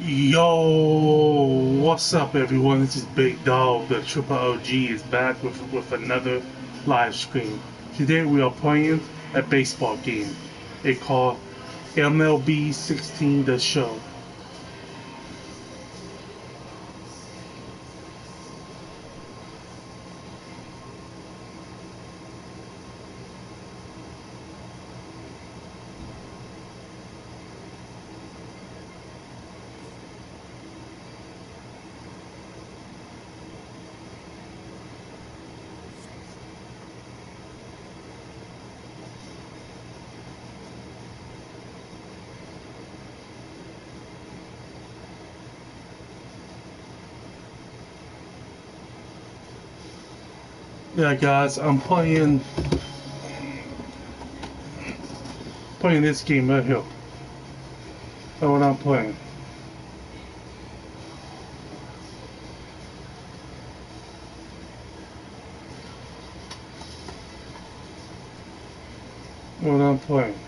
Yo, what's up, everyone? This is Big Dog. The Triple OG is back with another live stream. Today we are playing a baseball game. It called MLB 16 The Show. Yeah, guys, I'm playing this game right here. That's what I'm playing. What I'm playing.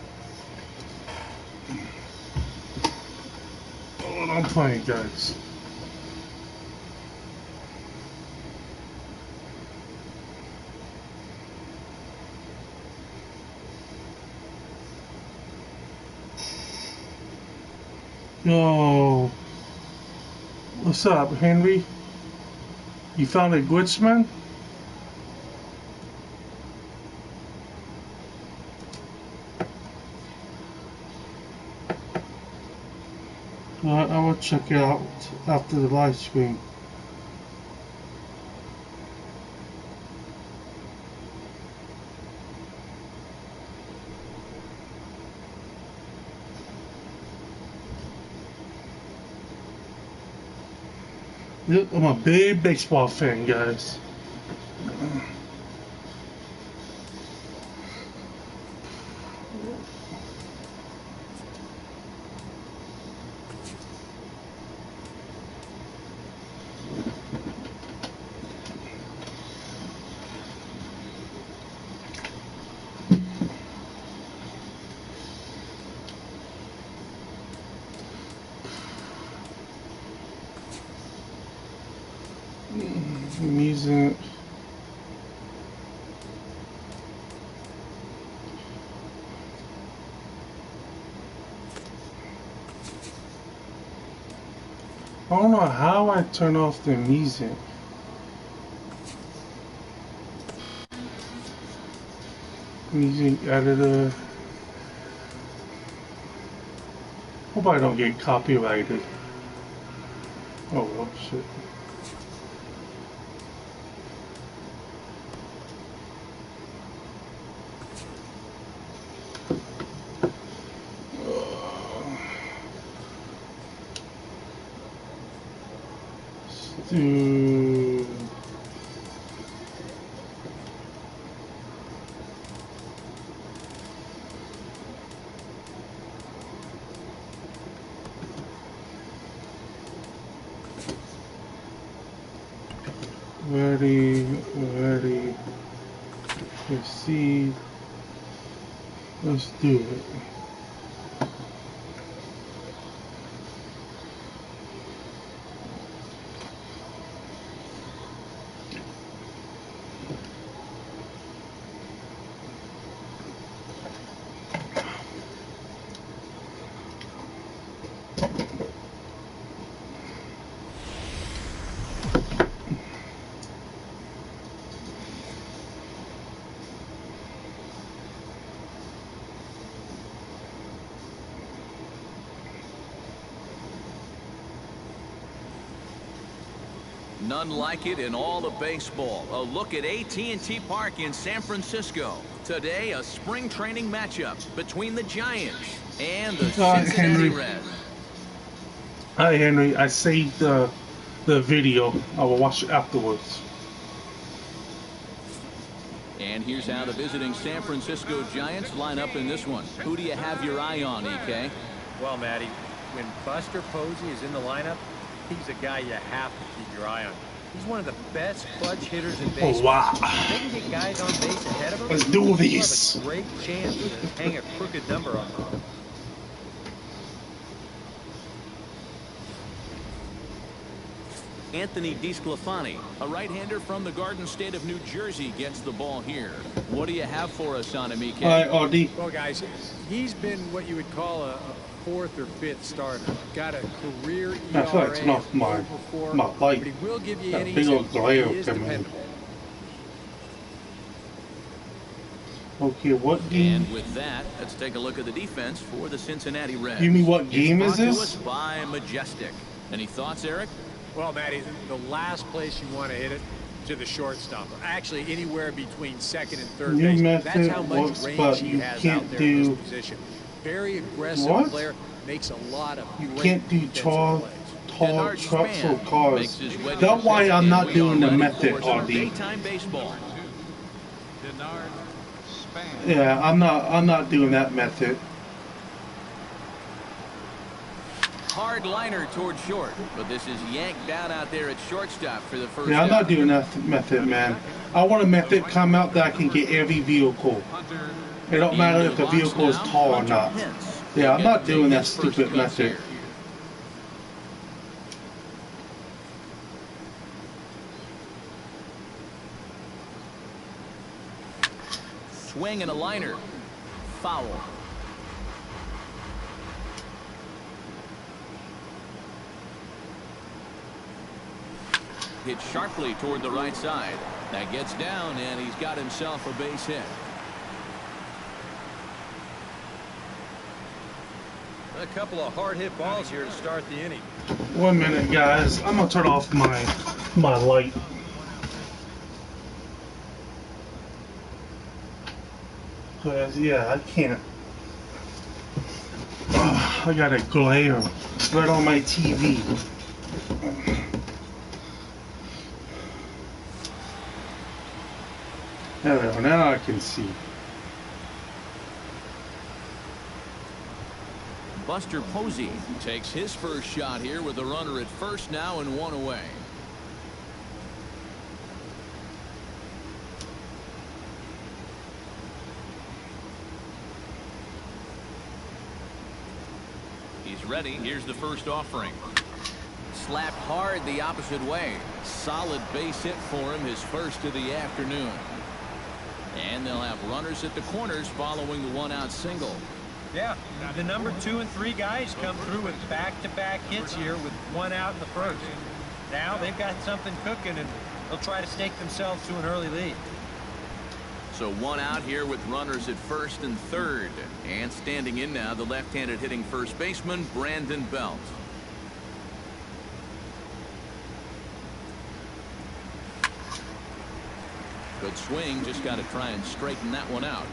What I'm playing, guys. Yo, what's up, Henry? You found a glitch, man? I will check it out after the live stream. Yep, I'm a big baseball fan, guys. Music. I don't know how I turn off the music. Music editor. Hope I don't get copyrighted. Oh well, shit. Do ready, proceed. Let's do it. None like it in all of baseball. A look at AT&T Park in San Francisco. Today, a spring training matchup between the Giants and the Cincinnati Reds. Hi, Henry. I saved the video. I will watch it afterwards. And here's how the visiting San Francisco Giants line up in this one. Who do you have your eye on, EK? Well, Matty, when Buster Posey is in the lineup, he's a guy you have to keep your eye on. He's one of the best clutch hitters in baseball. Oh, wow. If they can get guys on base ahead of him, Let's do this. Have a great chance to hang a crooked number on them. Anthony DeSclafani, a right-hander from the Garden State of New Jersey, gets the ball here. What do you have for us on him, EK? All right, RD. Well, guys, he's been what you would call a fourth or fifth starter. Got a career ERA I feel like it's not my light. but he will give you That innings. big old glare He is coming in. dependable. Okay, what game? And with that, let's take a look at the defense for the Cincinnati Reds. You mean what game It's is brought to this? us by Majestic. Any thoughts, Eric? Well, Matty, the last place you want to hit it to the shortstop. Actually, anywhere between second and third New base. method That's how much works, range but he you has can't out there do- in this position. Very aggressive What? player, makes a lot of You great can't do defensive tall plays. trucks or Makes cars. his way to That's why I'm and not we doing are the ready method, for some RD. daytime baseball. Yeah, I'm not doing that method. Hard liner toward short, but this is yanked down out there at shortstop for the first Yeah, I'm not out. doing that method, man. I want a method come out that I can get every vehicle. It don't matter if the vehicle is tall or not. Yeah, I'm not doing that stupid method. Swing and a liner. Foul. Hit sharply toward the right side. That gets down, and he's got himself a base hit. A couple of hard-hit balls here to start the inning. 1 minute, guys. I'm gonna turn off my light. Cause yeah, I can't. I got a glare right on my TV. There we go. Now I can see. Buster Posey takes his first shot here with a runner at first now and one away. He's ready. Here's the first offering. Slapped hard the opposite way. Solid base hit for him, his first of the afternoon. And they'll have runners at the corners following the one-out single. Yeah, the number 2 and 3 guys come through with back-to-back hits here with one out in the first. Now they've got something cooking, and they'll try to stake themselves to an early lead. So one out here with runners at first and third. And standing in now, the left-handed hitting first baseman, Brandon Belt. Good swing, just got to try and straighten that one out.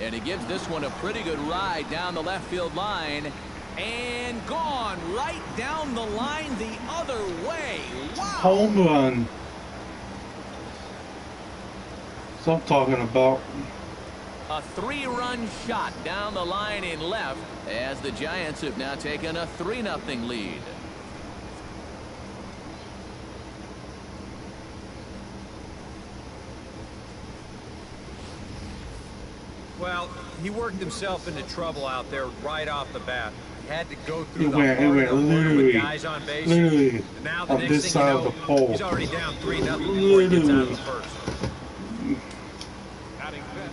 And he gives this one a pretty good ride down the left field line. And gone right down the line the other way. Wow. Home run. That's what I'm talking about. A 3-run shot down the line in left as the Giants have now taken a 3-0 lead. Well, he worked himself into trouble out there right off the bat. He had to go through It the went hard with literally guys on base. on Now the next this thing side you of know, the pole. he's already down 3-0 before he gets out of the first.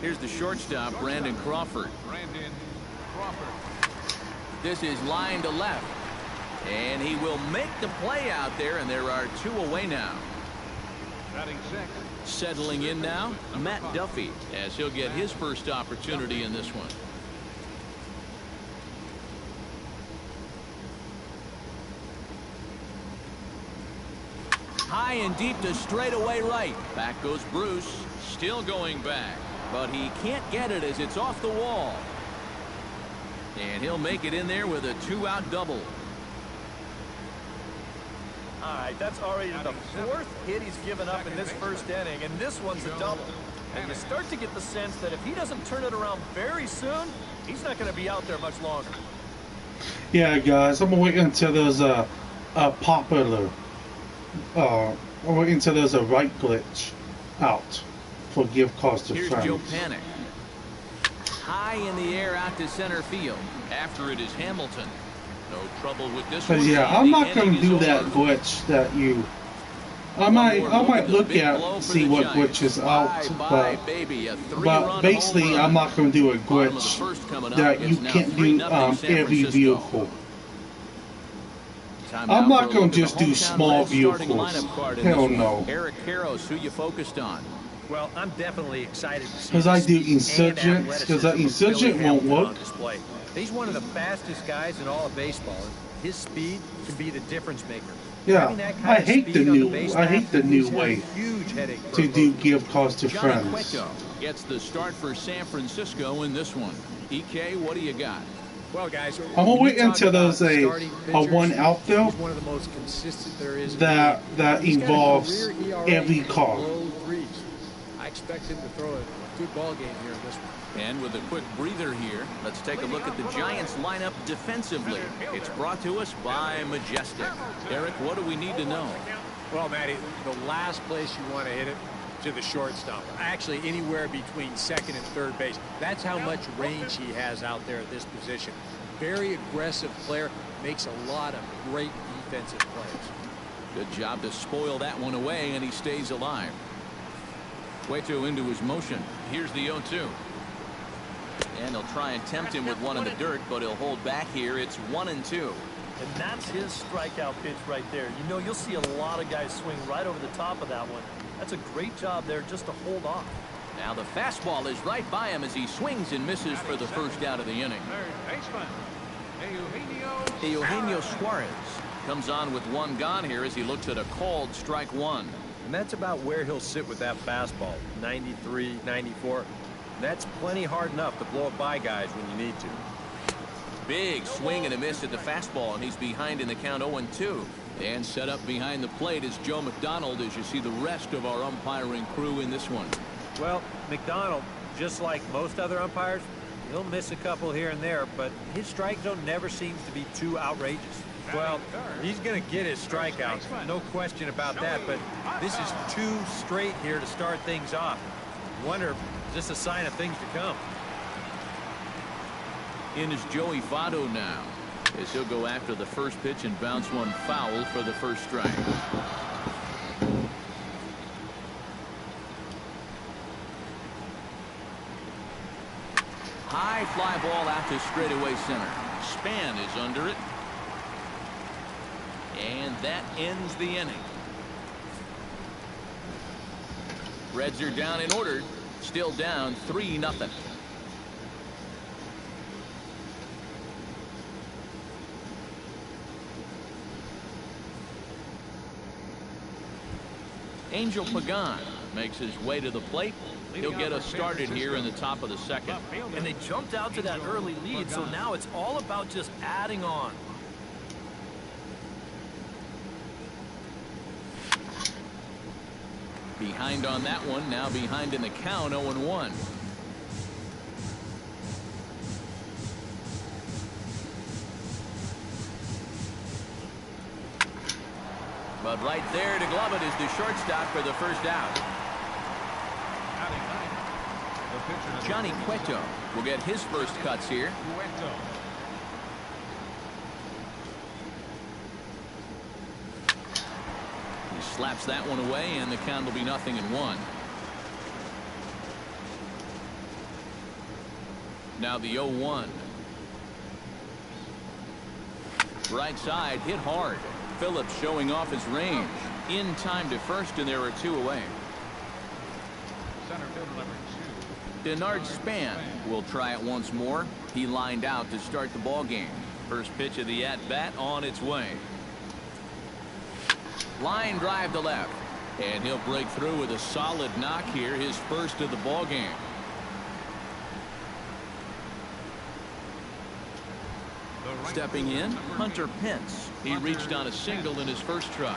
Here's the shortstop, Brandon Crawford. This is line to left. And he will make the play out there, and there are 2 away now. Settling in now, Matt Duffy, as he'll get his first opportunity in this one. High and deep to straightaway right. Back goes Bruce, still going back. But he can't get it as it's off the wall. And he'll make it in there with a 2-out double. All right, that's already the 4th hit he's given up in this first inning, and this one's a double. And you start to get the sense that if he doesn't turn it around very soon, he's not going to be out there much longer. Yeah, guys, I'm gonna wait until there's a popular. I'm wait until there's a right glitch out for give cause to Here's friends. Joe Panic. high in the air out to center field. After it is Hamilton. No trouble with this But one. yeah, I'm not gonna do that glitch that you. I might look at see what glitch is out, but basically I'm not gonna do a glitch that you can't do every vehicle. I'm not gonna just do small vehicles. Hell no. Eric Karros, who you focused on? Well, I'm definitely excited to see because I do Insurgents, because that Insurgent won't work. He's one of the fastest guys in all of baseball. His speed can be the difference maker. Yeah, I hate the new way to do give cause to friends. Cueto gets the start for San Francisco in this one. EK, what do you got? Well, guys, I'm gonna wait until there's a one out there one of the most consistent there is that involves every call. I expect him to throw a good ball game here in this one. And with a quick breather here, let's take a look at the Giants lineup defensively. It's brought to us by Majestic. Eric, what do we need to know? Well, Matty, the last place you want to hit it, to the shortstop. Actually, anywhere between second and third base. That's how much range he has out there at this position. Very aggressive player, makes a lot of great defensive plays. Good job to spoil that one away, and he stays alive. Cueto into his motion. Here's the 0-2. And he'll try and tempt him with one in the dirt, but he'll hold back here. It's 1-2. And that's his strikeout pitch right there. You know, you'll see a lot of guys swing right over the top of that one. That's a great job there just to hold off. Now the fastball is right by him as he swings and misses for the first out of the inning. Eugenio Suarez comes on with one gone here as he looks at a called strike one. And that's about where he'll sit with that fastball, 93, 94. That's plenty hard enough to blow it by guys when you need to. Big swing and a miss at the fastball, and he's behind in the count 0-2. And set up behind the plate is Joe McDonald as you see the rest of our umpiring crew in this one. Well, McDonald, just like most other umpires, he'll miss a couple here and there, but his strike zone never seems to be too outrageous. Well, he's going to get his strikeouts, no question about that, but this is 2 straight here to start things off. Wonder if this is a sign of things to come. In is Joey Votto now, as he'll go after the first pitch and bounce one foul for the first strike. High fly ball out to straightaway center. Span is under it. And that ends the inning. Reds are down in order. Still down 3-0. Angel Pagan makes his way to the plate. He'll get us started here in the top of the second. And they jumped out to that early lead, so now it's all about just adding on. Behind on that one, now behind in the count, 0-1. But right there to glove it is the shortstop for the first out. Johnny Cueto will get his first cuts here. He slaps that one away, and the count will be 0-1. Now the 0-1. Right side hit hard. Phillips showing off his range. In time to first, and there are 2 away. Denard Span will try it once more. He lined out to start the ball game. First pitch of the at-bat on its way. Line drive to left. And he'll break through with a solid knock here, his first of the ball game. Stepping in, Hunter Pence. He reached on a single in his first try.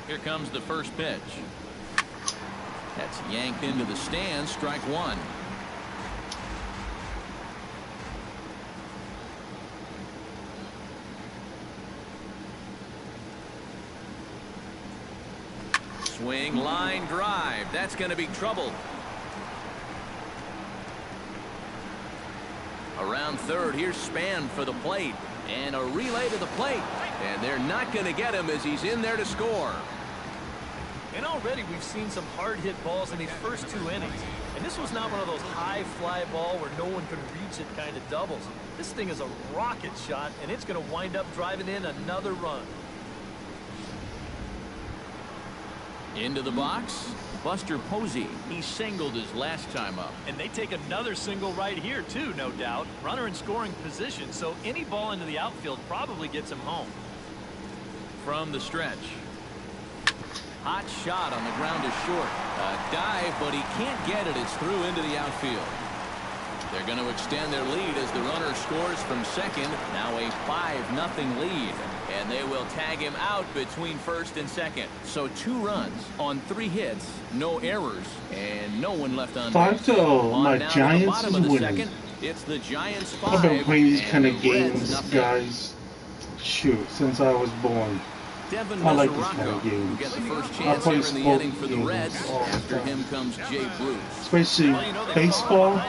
Here comes the first pitch. That's yanked into the stands, strike one. Swing, line drive. That's going to be trouble. Around third, here's Span for the plate. And a relay to the plate. And they're not going to get him as he's in there to score. And already we've seen some hard-hit balls in these first 2 innings. And this was not one of those high fly ball where no one could reach it kind of doubles. This thing is a rocket shot, and it's going to wind up driving in another run. Into the box, Buster Posey. He singled his last time up. And they take another single right here, too, no doubt. Runner in scoring position, so any ball into the outfield probably gets him home. From the stretch. Hot shot on the ground to short. A dive, but he can't get it. It's through into the outfield. They're going to extend their lead as the runner scores from second. Now a 5-0 lead. And they will tag him out between first and second. So 2 runs on 3 hits, no errors, and no one left on base. 5-0. My Giants is winning. Second, it's the Giants 5. I've been playing these kind of games, guys. Shoot, since I was born. Devin I like this kind of who games. gets the first chance here in the inning for the Reds. After him comes Jay Bruce. Especially baseball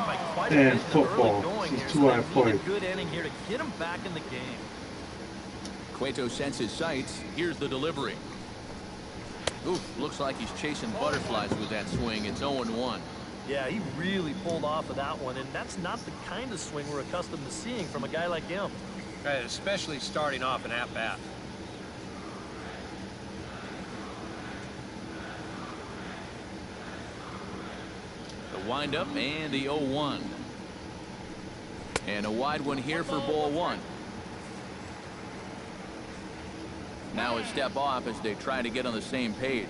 and football. These 2 I play. Good inning here to get him back in the game. Cueto sends his sights. Here's the delivery. Oof, looks like he's chasing butterflies with that swing. It's 0-1. Yeah, he really pulled off of that one, and that's not the kind of swing we're accustomed to seeing from a guy like him. Right, especially starting off an at-bat. The windup and the 0-1. And a wide one here for ball 1. Now a step off as they try to get on the same page.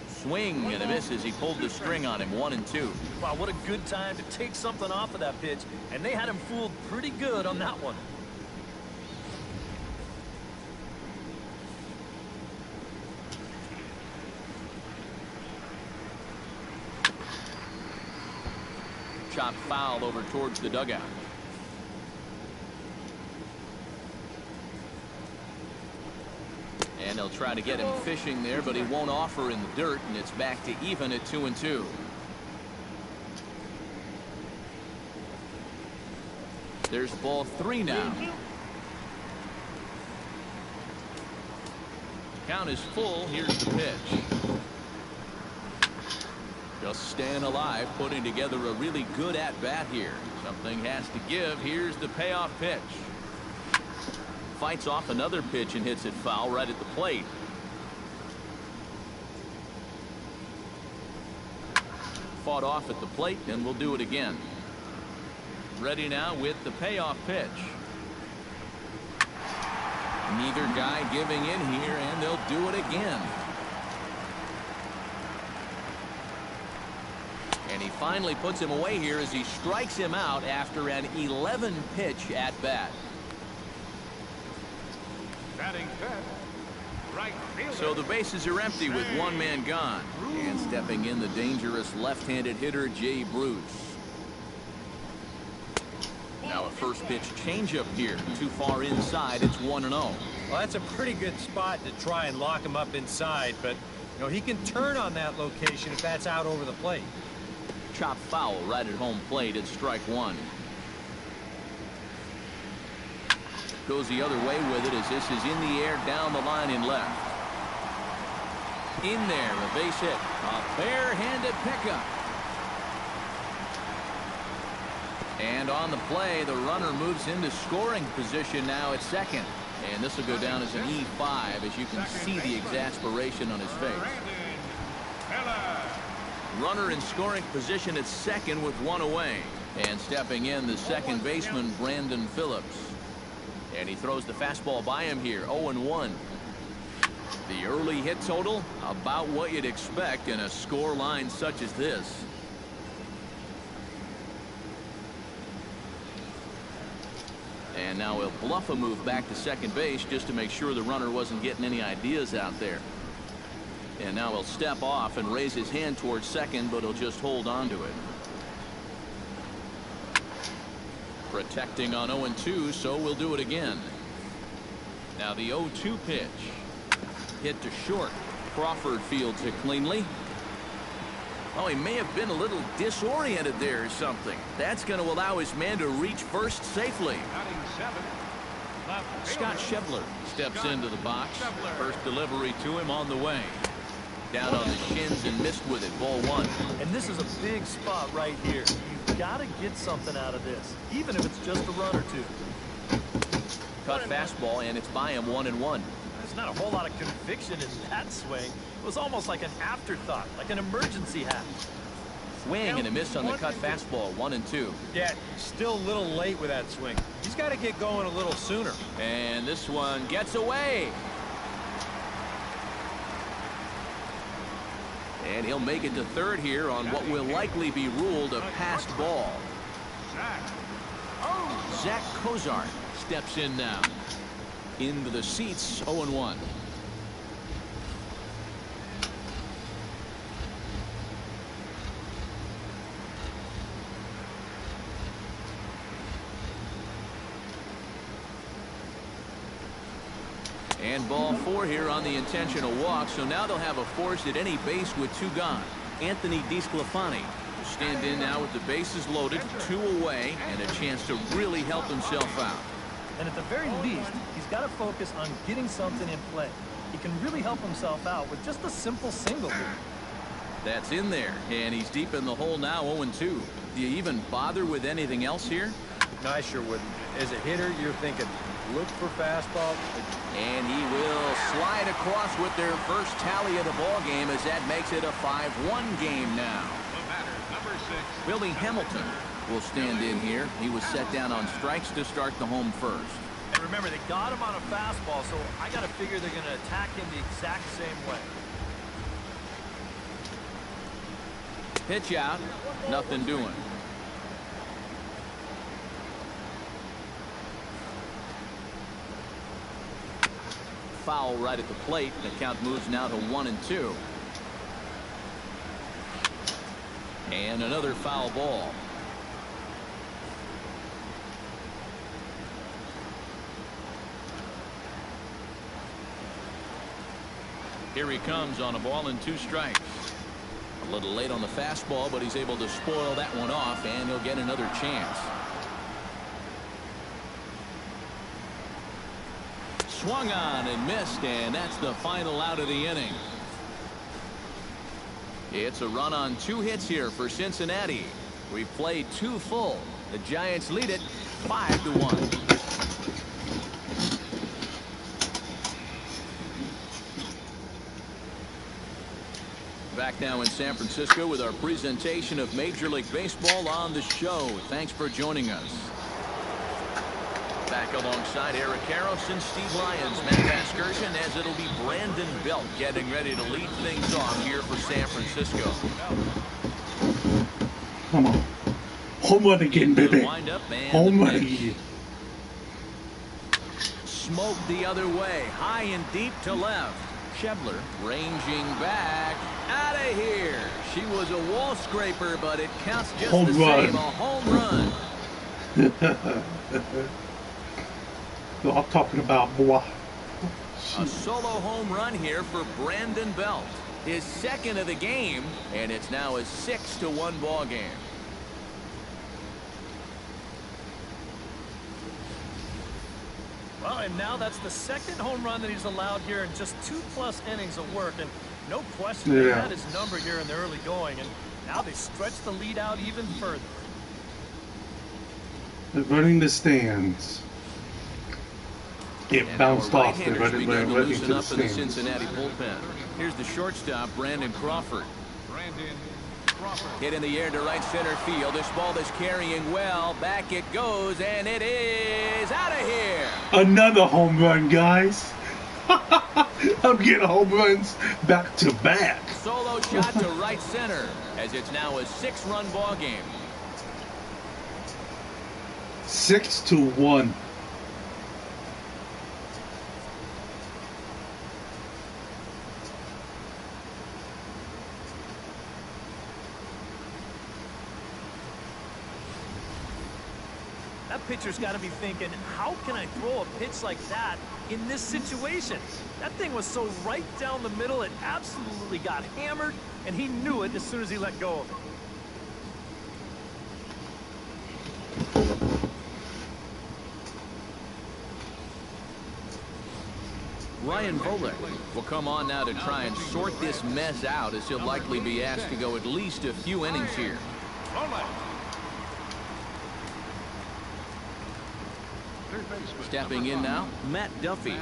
Swing and a miss as he pulled the string on him. 1-2. Wow, what a good time to take something off of that pitch. And they had him fooled pretty good on that one. Chop foul over towards the dugout. And they'll try to get him fishing there, but he won't offer in the dirt, and it's back to even at 2-2. There's ball 3 now. Count is full. Here's the pitch. Just staying alive, putting together a really good at-bat here. Something has to give. Here's the payoff pitch. Fights off another pitch and hits it foul right at the plate. Fought off at the plate, and we'll do it again. Ready now with the payoff pitch. Neither guy giving in here, and they'll do it again. And he finally puts him away here as he strikes him out after an 11-pitch at-bat. So the bases are empty with 1 man gone. And stepping in, the dangerous left-handed hitter, Jay Bruce. Now a first pitch changeup here. Too far inside. It's 1-0. Well, that's a pretty good spot to try and lock him up inside, but you know he can turn on that location if that's out over the plate. Chop foul right at home plate at strike 1. Goes the other way with it as this is in the air down the line in left. In there, a base hit. A bare-handed pickup. And on the play, the runner moves into scoring position now at second. And this will go down as an E5 as you can see the exasperation on his face. Runner in scoring position at second with 1 away. And stepping in, the second baseman, Brandon Phillips. And he throws the fastball by him here, 0-1. The early hit total, about what you'd expect in a score line such as this. And now he'll bluff a move back to second base just to make sure the runner wasn't getting any ideas out there. And now he'll step off and raise his hand towards second, but he'll just hold on to it. Protecting on 0-2, so we'll do it again. Now the 0-2 pitch. Hit to short. Crawford fields it cleanly. Oh, he may have been a little disoriented there or something. That's going to allow his man to reach first safely. Scott Schebler steps into the box. First delivery to him on the way. Down on the shins and missed with it. Ball 1. And this is a big spot right here. You've got to get something out of this, even if it's just a run or two. Cut fastball, and it's by him 1-1. There's not a whole lot of conviction in that swing. It was almost like an afterthought, like an emergency hack. Swing and a miss on the cut fastball. 1-2. Yeah, still a little late with that swing. He's got to get going a little sooner. And this one gets away. And he'll make it to third here on what will likely be ruled a passed ball. Zach Cozart steps in now. Into the seats, 0-1. And ball 4 here on the intentional walk. So now they'll have a force at any base with 2 gone. Anthony DeSclafani will stand in now with the bases loaded, 2 away, and a chance to really help himself out. And at the very least, he's got to focus on getting something in play. He can really help himself out with just a simple single here. That's in there, and he's deep in the hole now, 0-2. Do you even bother with anything else here? No, I sure wouldn't. As a hitter, you're thinking, look for fastball. And he will slide across with their first tally of the ball game, as that makes it a 5-1 game now. Billy Hamilton will stand in here. He was set down on strikes to start the home first. And remember, they got him on a fastball, so I got to figure they're going to attack him the exact same way. Pitch out, nothing doing. Foul right at the plate. The count moves now to 1-2. And another foul ball. Here he comes on a ball and 2 strikes. A little late on the fastball, but he's able to spoil that one off, and he'll get another chance. Swung on and missed, and that's the final out of the inning. It's a run on 2 hits here for Cincinnati. We played 2 full. The Giants lead it 5-1. Back now in San Francisco with our presentation of Major League Baseball on the show. Thanks for joining us. Back alongside Eric Karros and Steve Lyons, Matt Vasgersian, as it'll be Brandon Belt getting ready to lead things off here for San Francisco. Come on. Home run again, baby. Home run again. Smoke the other way, high and deep to left. Schebler ranging back. Out of here. She was a wall scraper, but it counts just the same. A home run. I'm talking about, boy. A solo home run here for Brandon Belt. His second of the game, and it's now a 6-1 ball game. Well, and now that's the second home run that he's allowed here in just 2+ innings of work. And no question, they had his number here in the early going. And now they stretch the lead out even further. They're running the stands. Get bounced off. They're running to the stands. Cincinnati bullpen. Here's the shortstop, Brandon Crawford. Hit in the air to right center field. This ball is carrying well. Back it goes, and it is out of here. Another home run, guys. I'm getting home runs back to back. Solo shot to right center, as it's now a 6-run ball game. 6-1. That pitcher's got to be thinking, how can I throw a pitch like that in this situation? That thing was so right down the middle, it absolutely got hammered, and he knew it as soon as he let go of it. Ryan Volek will come on now to try and sort this mess out, as he'll likely be asked to go at least a few innings here. Stepping in now, Matt Duffy.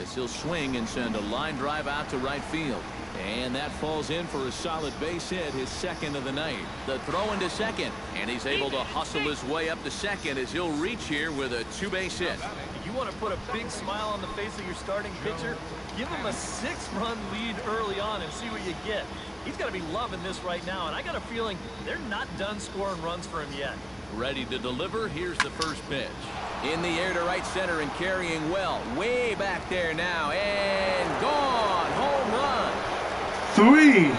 As he'll swing and send a line drive out to right field. And that falls in for a solid base hit, his second of the night. The throw into second, and he's able to hustle his way up to second as he'll reach here with a two-base hit. You want to put a big smile on the face of your starting pitcher? Give him a 6-run lead early on and see what you get. He's got to be loving this right now, and I got a feeling they're not done scoring runs for him yet. Ready to deliver. Here's the first pitch. In the air to right center and carrying well. Way back there now, and gone. Home run. 3.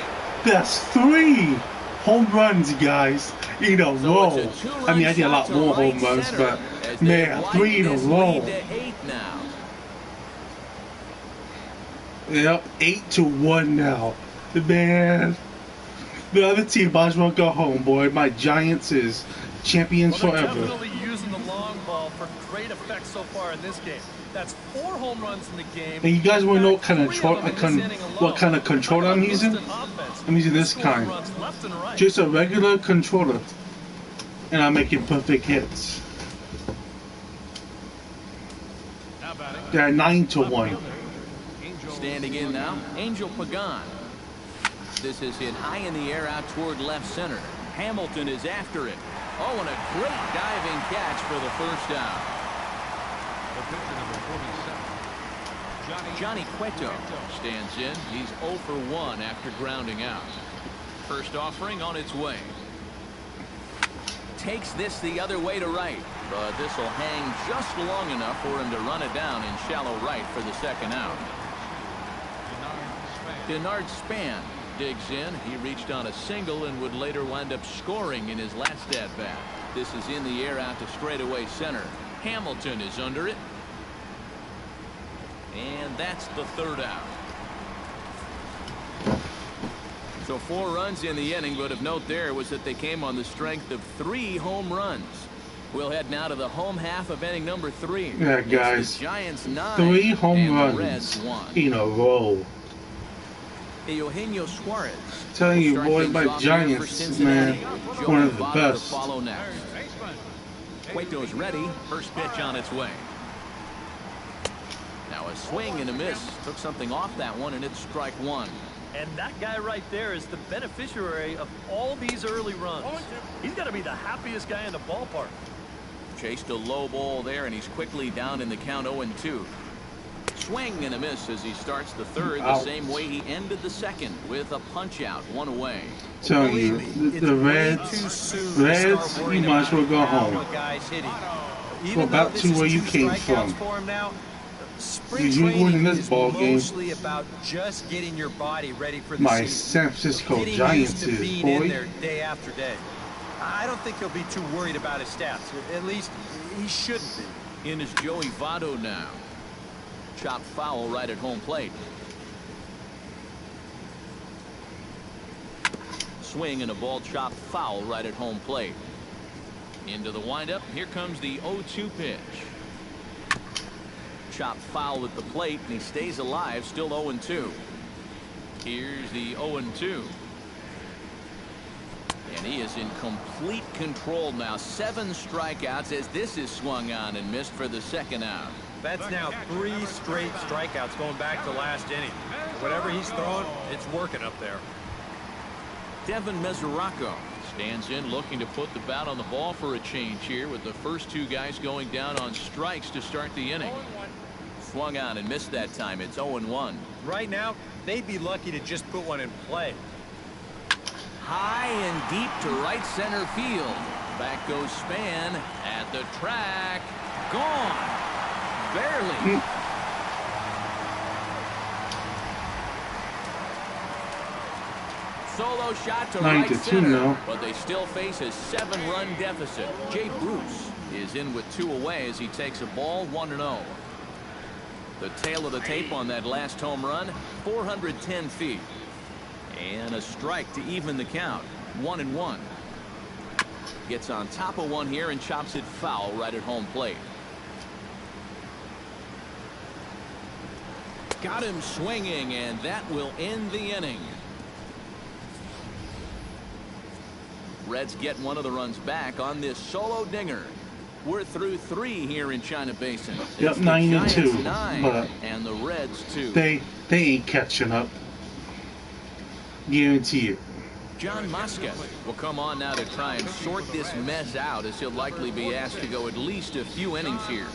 That's 3 home runs, guys, in a row. I mean, I did a lot more home runs, but man, 3 in a row. Yep, 8-1 now. Man, the other team might as well go home, boy. My Giants is champions forever. Definitely using the long ball for great effect so far in this game. That's 4 home runs in the game. And you guys want to know what kind of controller I'm using? I'm using this kind. Just a regular controller. And I'm making perfect hits. They're 9-1. Standing in now, Angel Pagan. This is hit high in the air out toward left center. Hamilton is after it. Oh, and a great diving catch for the first out. Johnny Cueto stands in. He's 0 for 1 after grounding out. First offering on its way. Takes this the other way to right, but this will hang just long enough for him to run it down in shallow right for the second out. Denard Span digs in. He reached on a single and would later wind up scoring in his last at-bat. This is in the air out to straightaway center. Hamilton is under it. And that's the third out. So 4 runs in the inning, but of note there was that they came on the strength of 3 home runs. We'll head now to the home half of inning number 3. Yeah, guys. Giants 9, 3 home runs Reds 1. in a row. Eugenio Suarez. Telling you, boy, my Giants, man, one of the best. Follow next. Cueto's ready. First pitch on its way. Now a swing and a miss. Took something off that one, and it's strike 1. And that guy right there is the beneficiary of all these early runs. He's got to be the happiest guy in the ballpark. Chased a low ball there, and he's quickly down in the count 0-2. Swing and a miss as he starts the third the same way he ended the second, with a punch out, 1 away. Telling you, the Reds, you might as well go home. Go back to where you came from. You winning this ball game. Mostly about just getting your body ready for the My season. San Francisco Giants is, in boy. there day after day. I don't think he'll be too worried about his stats. At least he shouldn't be. In is Joey Votto now. Chopped foul right at home plate. Swing and a ball chopped foul right at home plate. Into the windup. Here comes the 0-2 pitch. Chopped foul at the plate, and he stays alive, still 0-2. Here's the 0-2. And he is in complete control now. 7 strikeouts as this is swung on and missed for the second out. That's now 3 straight strikeouts going back to last inning. Whatever he's throwing, it's working up there. Devin Mesoraco stands in, looking to put the bat on the ball for a change here, with the first 2 guys going down on strikes to start the inning. Swung on and missed that time. It's 0-1. Right now, they'd be lucky to just put one in play. High and deep to right center field. Back goes Span at the track. Gone. Barely. solo shot to 9-2 right center, now. but they still face a 7-run deficit. Jay Bruce is in with 2 away as he takes a ball 1-0. The tail of the tape on that last home run, 410 feet. And a strike to even the count, 1-1. Gets on top of one here and chops it foul right at home plate. Got him swinging, and that will end the inning. Reds get one of the runs back on this solo dinger. We're through 3 here in China Basin. Yep, 9-2. 9, But and the Reds 2. they ain't catching up. Guarantee it. John Mosca will come on now to try and sort this mess out, as he'll likely be asked to go at least a few innings here.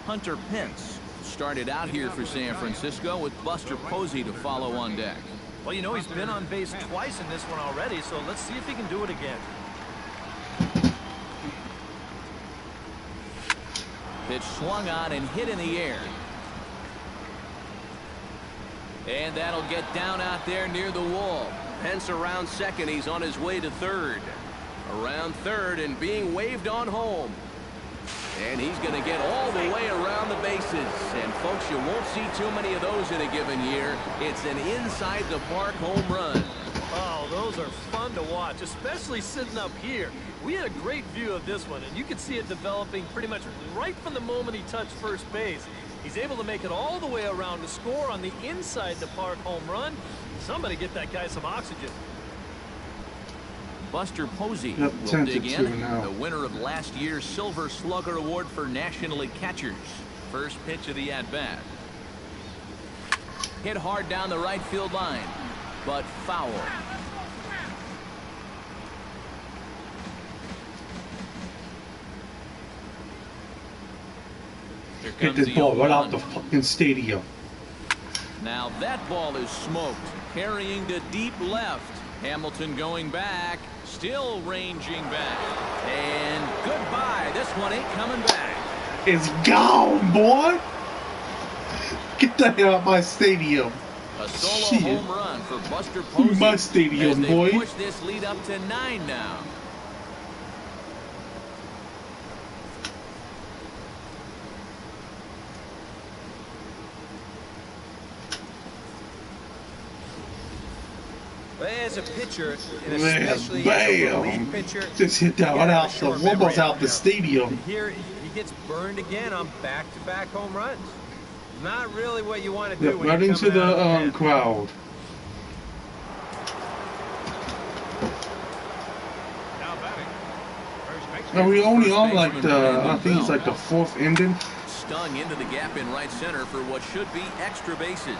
Hunter Pence started out here for San Francisco with Buster Posey to follow on deck. Well, you know, he's been on base twice in this one already, so let's see if he can do it again. Pitch swung on and hit in the air. And that'll get down out there near the wall. Pence around second. He's on his way to third. Around third and being waved on home. And he's going to get all the way around the bases. And folks, you won't see too many of those in a given year. It's an inside the park home run. Oh, those are fun to watch, especially sitting up here. We had a great view of this one, and you could see it developing pretty much right from the moment he touched first base. He's able to make it all the way around to score on the inside the park home run. Somebody get that guy some oxygen. Buster Posey Yep, will dig in. now. The winner of last year's Silver Slugger Award for National League catchers. First pitch of the at-bat. Hit hard down the right field line, but foul. Here Get comes this ball the right 0-1. out the fucking stadium. Now that ball is smoked, carrying to deep left. Hamilton going back, still ranging back, and goodbye. This one ain't coming back. It's gone, boy. Get the hell out of my stadium. A solo Shit. home run for Buster Posey. My stadium, as they boy. push this lead up to 9 now. As a pitcher, and Man, especially as a relief bam. pitcher, Just hit that you right gotta out have a the short memory almost out of the him. stadium. Here he gets burned again on back-to-back home runs. Not really what you want to do Yep, when right you're into coming out of the pen. crowd. Are we only on like the, I think it's like the 4th inning? Stung into the gap in right center for what should be extra bases.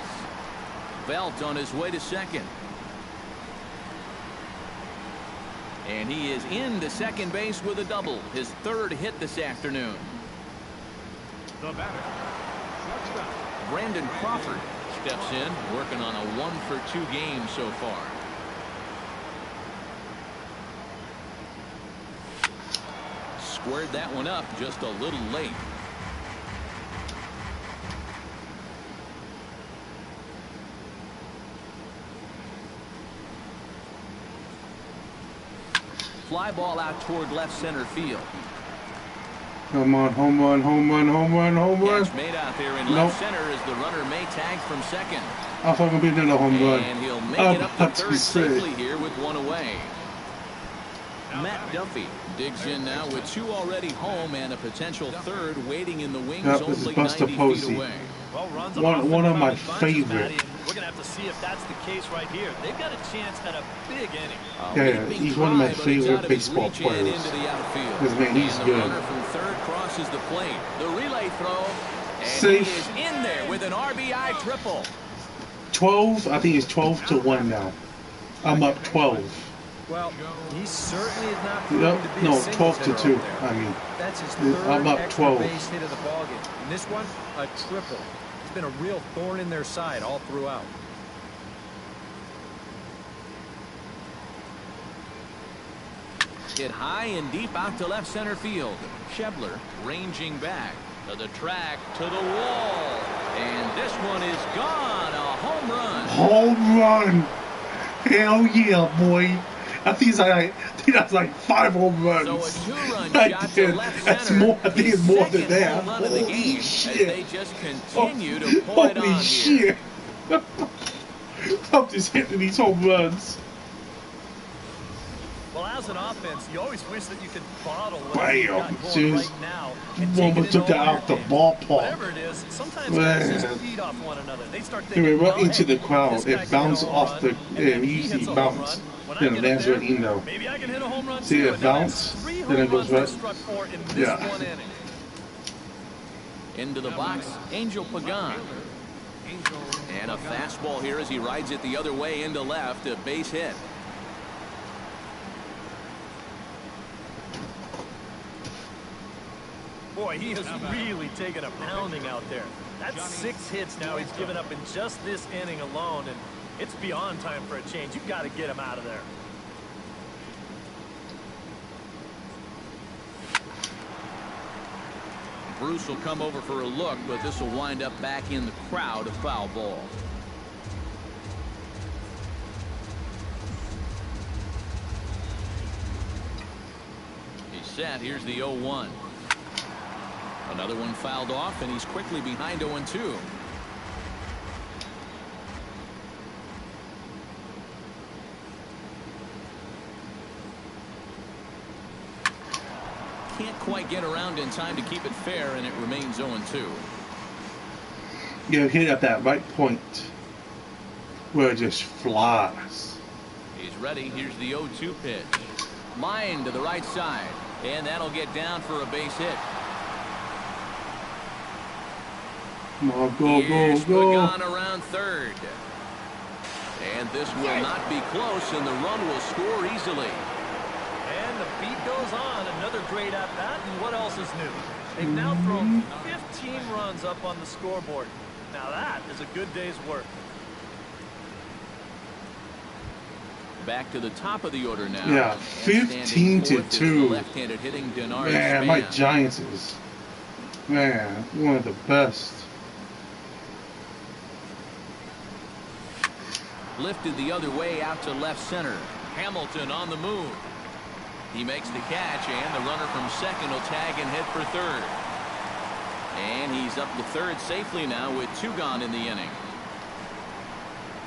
Belt on his way to second. And he is into second base with a double. His 3rd hit this afternoon. The batter, shortstop. Brandon Crawford steps in, working on a 1-for-2 game so far. Squared that one up just a little late. Fly ball out toward left center field. Come on, home run, home run, home run, home run. Catch made out there in Nope. left center as the runner may tag from second. I thought it would be another home run. And he'll make I'm it up about to to third say. safely here with one away. Matt Duffy digs in now with 2 already home and a potential 3rd waiting in the wings. Yep, this is only Buster 90 Posey. feet away. Well, runs One of my bunches, favorite. Matty, and we're going to have to see if that's the case right here. They've got a chance at a big inning. Yeah, Leaping he's one of my try, but it's favorite out of his baseball reach and players. into the outfield. Because, man, he's and the good. runner from third crosses the plate. The relay throw. And Safe. he is in there with an RBI triple. 12, I think it's 12-1 now. I'm up 12. Well, he certainly is not proving Yep, to be no, a singles hitter 12-2. out there. I mean, That's his I'm 3rd up extra 12. base hit of the ballgame. And this one, a triple. It's been a real thorn in their side all throughout. Hit high and deep out to left center field. Schebler ranging back. To the track, to the wall. And this one is gone. A home run. Home run. Hell yeah, boy. I think that's like 5 home runs. So a 2-run shot to left center. That's more. I think it's more than that. Home run of the game Shit. as they just continue to pour it on Holy shit. here. I'm just hitting these home runs. Well, as an offense, you always wish that you could bottle Bam, you've got going dude. right now and One take it took into that out the overtime. ballpark. Whatever it is, sometimes guys just feed off one another. They start They thinking, went right well, into hey, the crowd. this guy It can hit bounced a home off run, the. and Yeah, then he usually hits a home bounce. run. When I Then it get up lands there, right in though. maybe I can hit a home run See too. it And now that's bounce, 3 then it home goes runs right. struck for in this Yeah. one inning. Into the box, Angel Pagan. And a fastball here as he rides it the other way into left. A base hit. Boy, he has really taken a pounding out there. That's 6 hits now he's given up in just this inning alone, and it's beyond time for a change. You've got to get him out of there. Bruce will come over for a look, but this will wind up back in the crowd. A foul ball. He's set. Here's the 0-1. Another one fouled off, and he's quickly behind 0-2. Can't quite get around in time to keep it fair, and it remains 0-2. You hit at that right point where it just flies. He's ready. Here's the 0-2 pitch. Line to the right side, and that'll get down for a base hit. Come on, go, Here's go, go. Pagan around third. And this will not be close, and the run will score easily. And the beat goes on. Another great at-bat, and what else is new? They've now thrown 15 runs up on the scoreboard. Now that is a good day's work. Back to the top of the order now. Yeah, And 15-2. Left-handed hitting Denard Man, Span. my Giants is, man, one of the best. Lifted the other way out to left center. Hamilton on the move. He makes the catch, and the runner from second will tag and hit for third. And he's up to third safely now with 2 gone in the inning.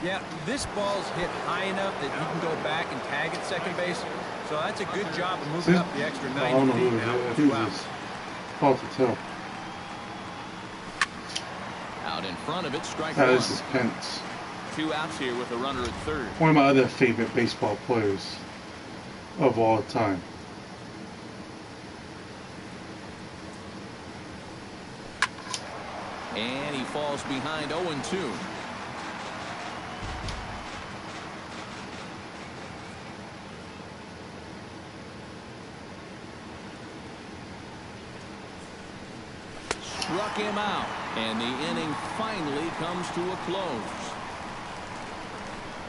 Yeah, this ball's hit high enough that he can go back and tag at second base. So that's a good job of moving up the extra 90 feet now with 2 outs. Hard to tell. Out in front of it, strike That one. is suspense. 2 outs here with a runner at third. One of my other favorite baseball players of all time. And he falls behind 0-2. Struck him out, and the inning finally comes to a close.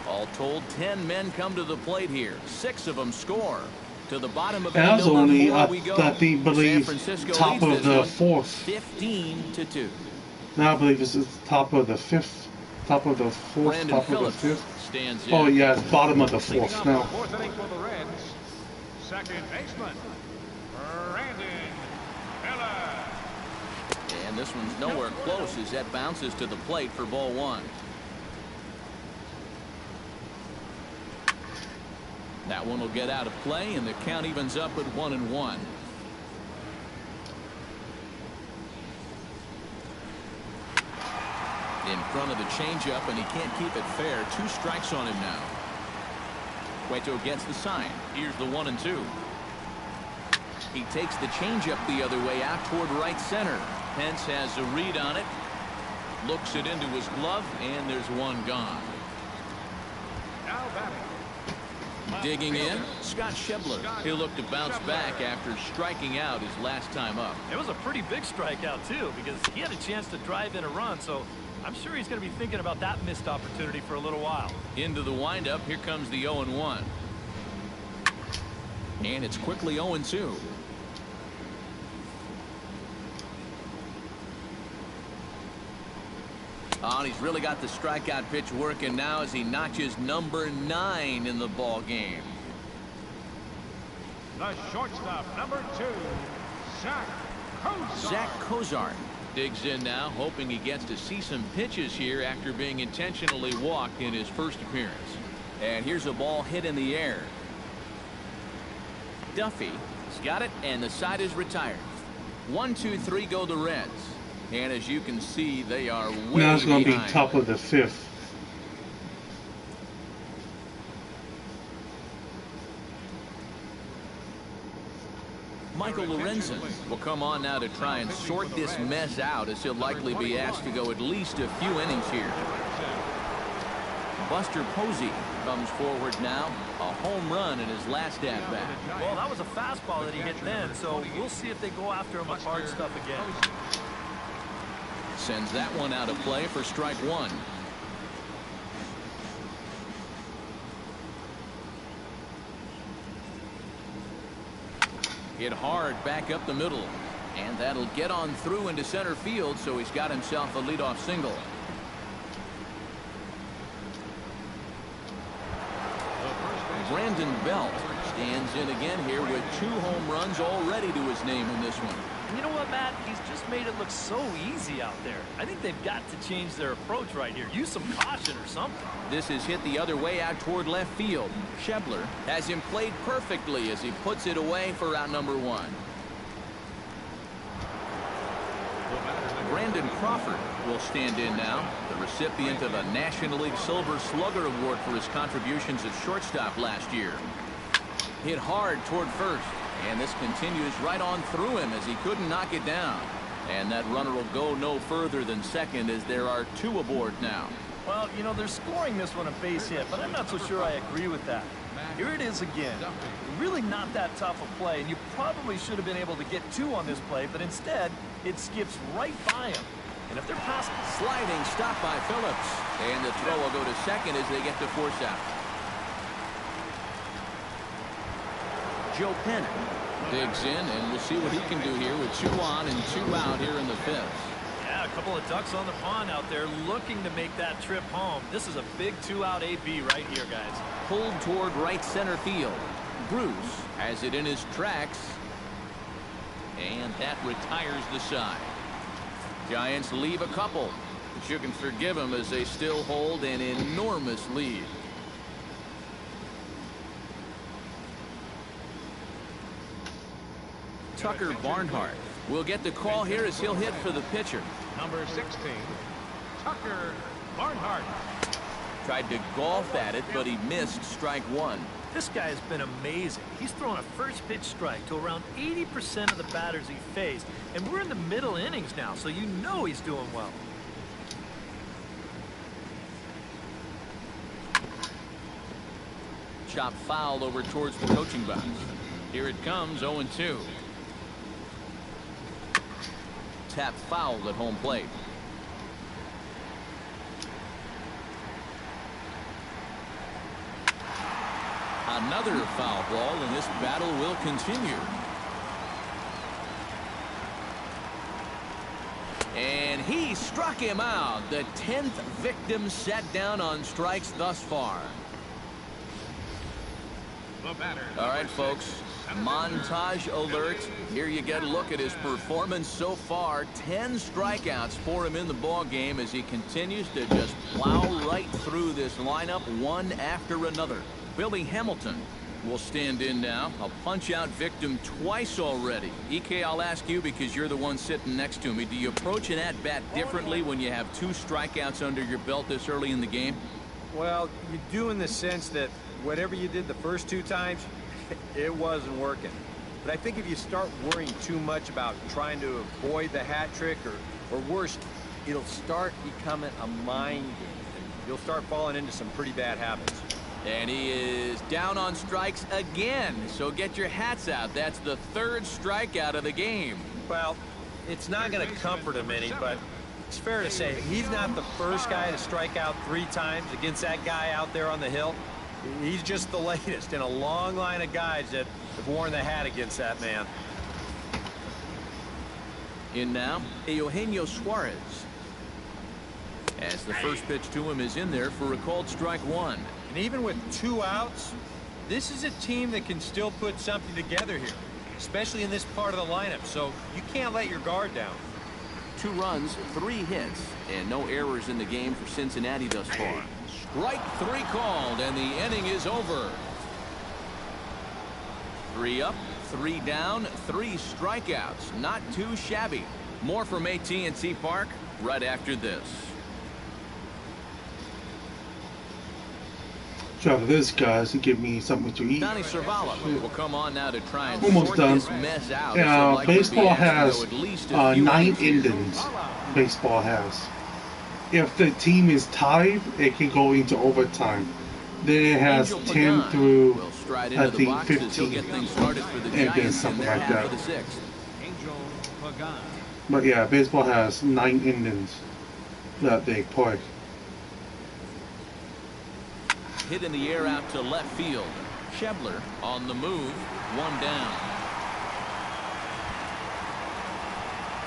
All told, 10 men come to the plate here. 6 of them score. To the bottom of That was inning number only, 4 we go. I think, believe, San Francisco top leads of this the one 4th. 15-2. Now I believe it's the top of the 5th, top of the 4th, Brandon top Phillips of the 5th. stands in. Oh yeah, it's bottom of the 4th now. Fourth inning for the Reds. Second baseman, Brandon Phillips. And this one's nowhere close as that bounces to the plate for ball 1. That one will get out of play, and the count evens up at 1-1. In front of the changeup, and he can't keep it fair. 2 strikes on him now. Cueto gets the sign. Here's the 1-2. He takes the changeup the other way out toward right center. Pence has a read on it. Looks it into his glove, and there's 1 gone. Now batting. Digging in, Scott Schebler. He'll look to bounce back after striking out his last time up. It was a pretty big strikeout, too, because he had a chance to drive in a run, so I'm sure he's going to be thinking about that missed opportunity for a little while. Into the windup, here comes the 0-1. And it's quickly 0-2. Oh, and he's really got the strikeout pitch working now as he notches number 9 in the ball game. The shortstop, number 2, Zach Cozart digs in now, hoping he gets to see some pitches here after being intentionally walked in his first appearance. And here's a ball hit in the air. Duffy's got it, and the side is retired. 1, 2, 3 go the Reds. And as you can see, they are way now it's going to be behind. top of the 5th. Michael Lorenzen will come on now to try and sort this mess out, as he'll likely be asked to go at least a few innings here. Buster Posey comes forward now, a home run in his last at-bat. Well, that was a fastball that he hit then, so we'll see if they go after him with hard stuff again. Sends that one out of play for strike 1. Hit hard back up the middle, and that'll get on through into center field, so he's got himself a leadoff single. Brandon Belt stands in again here with 2 home runs already to his name in this one. And you know what, Matt? He's just made it look so easy out there. I think they've got to change their approach right here. Use some caution or something. This is hit the other way out toward left field. Schebler has him played perfectly as he puts it away for out number 1. Brandon Crawford will stand in now, the recipient of a National League Silver Slugger Award for his contributions at shortstop last year. Hit hard toward first, and this continues right on through him as he couldn't knock it down. And that runner will go no further than second as there are 2 aboard now. Well, you know, they're scoring this one a base hit, but I'm not so sure I agree with that. Here it is again. Really not that tough a play, and you probably should have been able to get 2 on this play, but instead, it skips right by him. And if they're past... Sliding stop by Phillips, and the throw will go to second as they get to force out. Joe Penn digs in, and we'll see what he can do here with 2 on and 2 out here in the 5th. Yeah, a couple of ducks on the pond out there looking to make that trip home. This is a big 2-out AB right here, guys. Pulled toward right center field. Bruce has it in his tracks, and that retires the side. Giants leave a couple, but you can forgive them as they still hold an enormous lead. Tucker Barnhart will get the call here as he'll hit for the pitcher. number 16, Tucker Barnhart. Tried to golf at it, but he missed strike 1. This guy has been amazing. He's thrown a first pitch strike to around 80% of the batters he faced, and we're in the middle innings now, so you know he's doing well. Chop foul over towards the coaching box. Here it comes, 0-2. Tap fouled at home plate. Another foul ball, and this battle will continue. And he struck him out. The 10th victim set down on strikes thus far. All right, folks. Montage alert. Here you get a look at his performance so far. 10 strikeouts for him in the ball game as he continues to just plow right through this lineup one after another. Billy Hamilton will stand in now. A punch-out victim twice already. EK, I'll ask you because you're the one sitting next to me. Do you approach an at-bat differently when you have 2 strikeouts under your belt this early in the game? Well, you do in the sense that whatever you did the first 2 times, it wasn't working. But I think if you start worrying too much about trying to avoid the hat trick or worse, it'll start becoming a mind game. You'll start falling into some pretty bad habits. And he is down on strikes again. So get your hats out. That's the 3rd strikeout of the game. Well, it's not going to comfort him any, but it's fair to say he's not the first guy to strike out 3 times against that guy out there on the hill. He's just the latest in a long line of guys that have worn the hat against that man. In now, Eugenio Suarez. as the first pitch to him is in there for a called strike one. And even with 2 outs, this is a team that can still put something together here, especially in this part of the lineup, so you can't let your guard down. 2 runs, 3 hits, and no errors in the game for Cincinnati thus far. Strike 3 called, and the inning is over. 3 up, 3 down, 3 strikeouts. Not too shabby. More from AT&T Park right after this. Try for this, guys, to give me something to eat. Donnie Cervala will come on now to try and Almost sort done. this mess out. Yeah, baseball has at least a few 9 innings here. innings. Baseball has. If the team is tied, it can go into overtime. Then it has Angel 10 Pagan through, will stride I into the think, box as he'll 15. get things started for the And then Giants in something their like half that. of the 6th. Angel Pagan. But yeah, baseball has 9 innings that they play. Hit in the air out to left field. Schebler on the move. 1 down.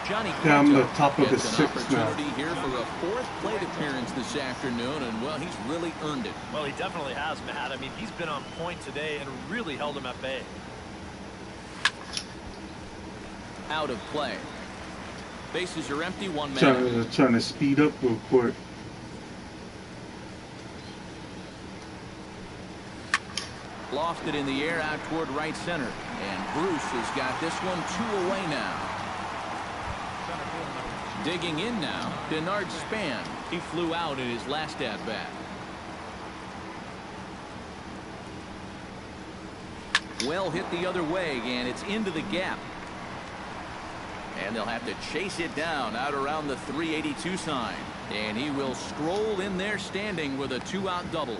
Johnny Down the Cueto top of the gets an 6th now. opportunity here for a 4th plate appearance this afternoon, and well, he's really earned it. Well, he definitely has, Matt. I mean, he's been on point today and really held him at bay. Out of play. Bases are empty. 1 man. Trying to speed up real quick. Lofted in the air out toward right center. And Bruce has got this one 2 away now. Digging in now, Denard Span. He flew out in his last at-bat. Well hit the other way, and it's into the gap. And they'll have to chase it down out around the 382 sign. And he will stroll in there standing with a 2-out double.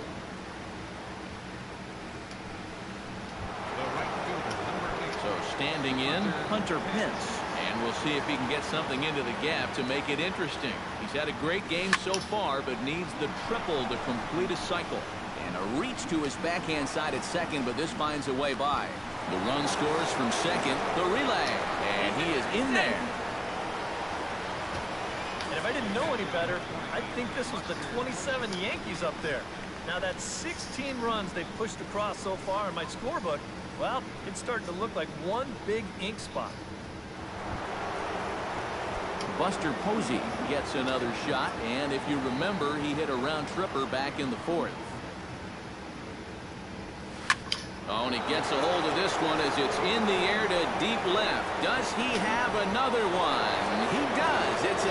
So standing in, Hunter Pence. And we'll see if he can get something into the gap to make it interesting. He's had a great game so far, but needs the triple to complete a cycle. And a reach to his backhand side at second, but this finds a way by. The run scores from second, the relay, and he is in there. And if I didn't know any better, I'd think this was the 27 Yankees up there. Now that's 16 runs they've pushed across so far in my scorebook. Well, it's starting to look like one big ink spot. Buster Posey gets another shot, and if you remember, he hit a round tripper back in the 4th. Oh, and he gets a hold of this one as it's in the air to deep left. Does he have another one? He does. It's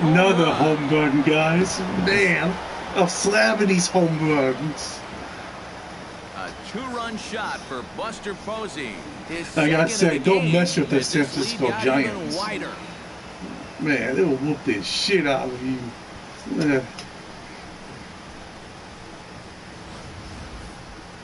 another Home run, guys. Man, I'm slamming these home runs. A 2-run shot for Buster Posey. Like I said, don't mess with the San Francisco Giants. Wider. Man, they will whoop the shit out of you.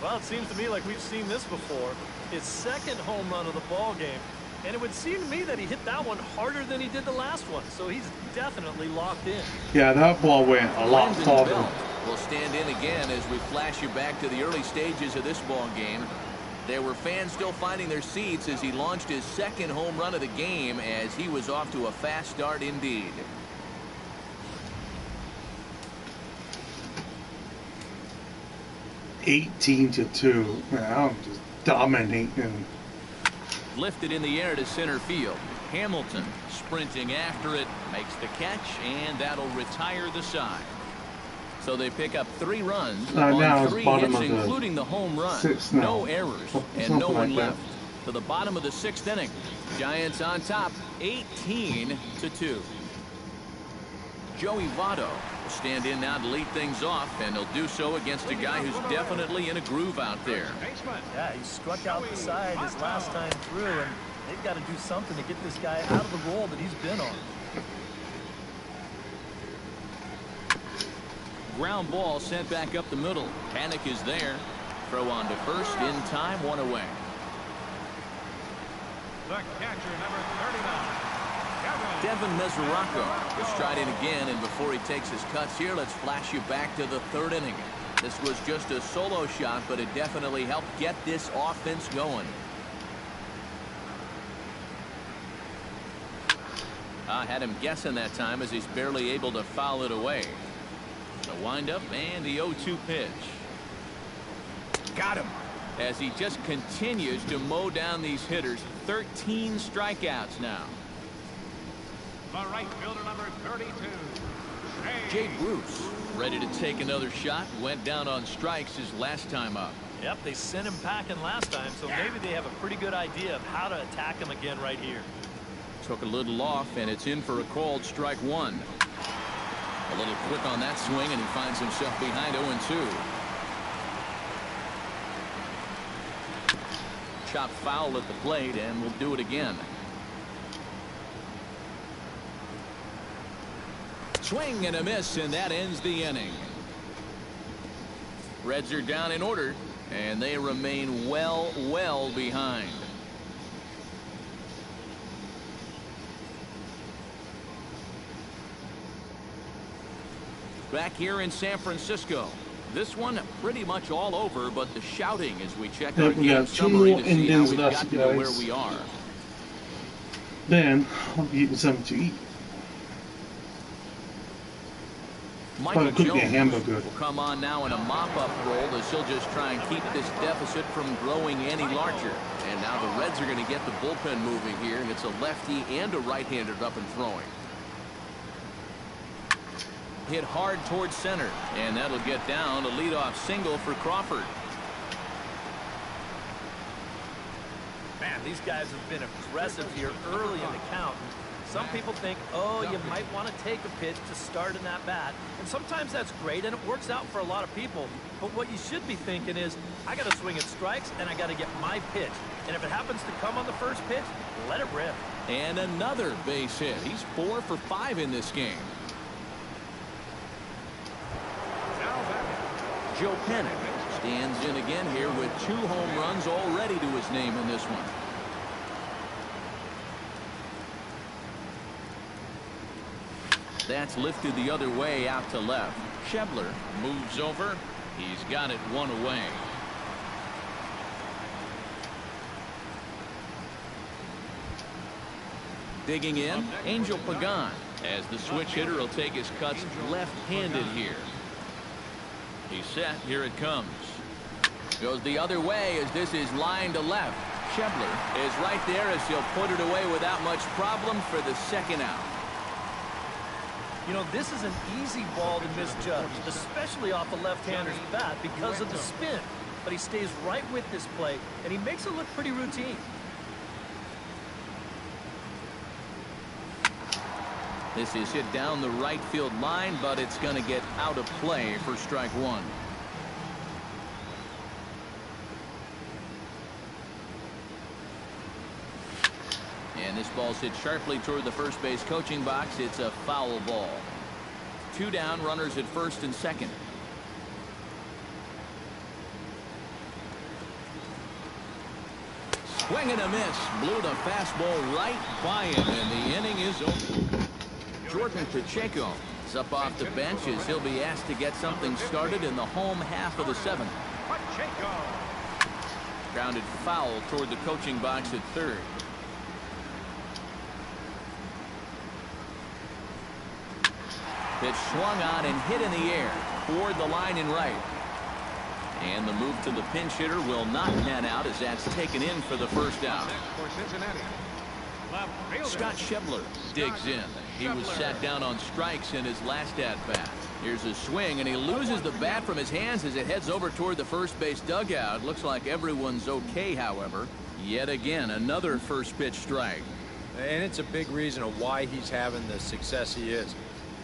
Well, it seems to me like we've seen this before. His 2nd home run of the ball game, and it would seem to me that he hit that one harder than he did the last one. So he's definitely locked in. Yeah, that ball went a lot farther. Will stand in again as we flash you back to the early stages of this ball game. There were fans still finding their seats as he launched his 2nd home run of the game, as he was off to a fast start indeed. $18-2. Man, I'm just dominating. Lifted in the air to center field. Hamilton sprinting after it, makes the catch, and that'll retire the side. So they pick up 3 runs on 3 hits, including the home run. No errors and no one left. To the bottom of the 6th inning. Giants on top, 18-2. Joey Votto will stand in now to lead things off, and he'll do so against a guy who's definitely in a groove out there. Yeah, he struck out the side his last time through, and they've got to do something to get this guy out of the role that he's been on. Ground ball sent back up the middle. Panic is there. Throw on to first in time, 1 away. The catcher, number 39. Devin Mesoraco will stride in again, and before he takes his cuts here, let's flash you back to the 3rd inning. This was just a solo shot, but it definitely helped get this offense going. I had him guessing that time as he's barely able to foul it away. The windup and the 0-2 pitch. Got him. As he just continues to mow down these hitters. 13 strikeouts now. The right fielder, number 32. Jay Bruce ready to take another shot. Went down on strikes his last time up. Yep, they sent him packing last time, so maybe they have a pretty good idea of how to attack him again right here. Took a little off, and it's in for a called strike one. A little quick on that swing, and he finds himself behind 0-2. Chop foul at the plate, and we'll do it again. Swing and a miss, and that ends the inning. Reds are down in order, and they remain well behind. Back here in San Francisco. This one pretty much all over, but the shouting as we check our game summary to see how we've got to where we are. Then I'll be eating something to eat. Michael Cook me a Jones hamburger. will come on now in a mop-up role as he'll just try and keep this deficit from growing any larger. And now the Reds are going to get the bullpen moving here, and it's a lefty and a right-hander up and throwing. Hit hard towards center, and that'll get down a leadoff single for Crawford. Man, these guys have been aggressive here early in the count. Some people think, oh, you might want to take a pitch to start in that bat. And sometimes that's great, and it works out for a lot of people. But what you should be thinking is, I got to swing at strikes, and I got to get my pitch. And if it happens to come on the first pitch, let it rip. And another base hit. He's 4 for 5 in this game. Joe Pennick stands in again here with 2 home runs already to his name in this one. That's lifted the other way out to left. Schebler moves over. He's got it 1 away. Digging in, Angel Pagan, as the switch hitter will take his cuts left-handed here. He's set. Here it comes. Goes the other way as this is line to left. Schebler is right there as he'll put it away without much problem for the second out. You know, this is an easy ball to misjudge, especially off a left-hander's bat because of the spin. But he stays right with this play, and he makes it look pretty routine. This is hit down the right field line, but it's going to get out of play for strike one. And this ball's hit sharply toward the first base coaching box. It's a foul ball. 2 down, runners at first and second. Swing and a miss. Blew the fastball right by him, and the inning is over. Jordan Pacheco is up off the bench as he'll be asked to get something started in the home half of the 7th. Pacheco. Grounded foul toward the coaching box at third. Pitch swung on and hit in the air toward the line and right. And the move to the pinch hitter will not pan out as that's taken in for the first out. For Cincinnati. Left fielder. Scott Schebler digs in. He was sat down on strikes in his last at-bat. Here's a swing, and he loses the bat from his hands as it heads over toward the first base dugout. Looks like everyone's okay, however. Yet again, another first pitch strike. And it's a big reason of why he's having the success he is.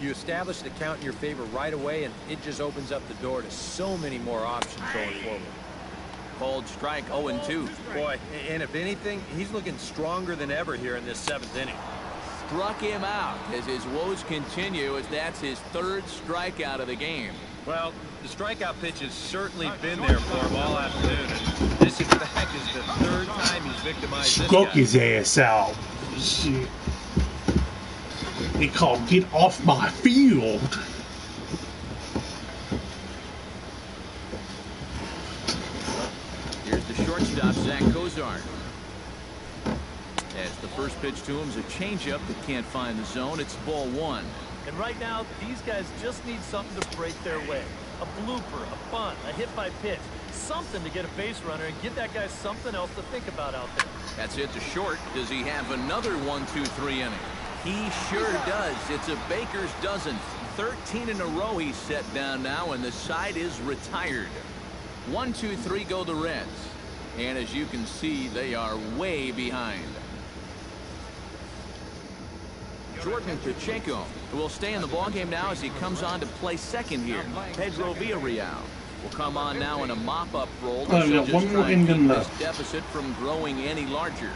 You establish the count in your favor right away, and it just opens up the door to so many more options going forward. Called strike 0-2. Boy, and if anything, he's looking stronger than ever here in this 7th inning. Struck him out as his woes continue as that's his 3rd strikeout of the game. Well, the strikeout pitch has certainly been there for him all afternoon, and this in fact is the 3rd time he's victimized this Struck guy. his ass out. Shit. He called, "Get off my field." Here's the shortstop, Zach Cozart. As the first pitch to him is a changeup that can't find the zone. It's ball one. And right now, these guys just need something to break their way. A blooper, a bunt, a hit by pitch. Something to get a base runner and give that guy something else to think about out there. That's it to short. Does he have another 1-2-3 inning? He sure does. It's a Baker's dozen. 13 in a row he's set down now, and the side is retired. 1-2-3 go the Reds. And as you can see, they are way behind. Jordan Pacheco, who will stay in the ballgame now as he comes on to play second here. Pedro Villarreal will come on now in a mop-up role. Oh, yeah, one more inning left. This deficit from growing any larger.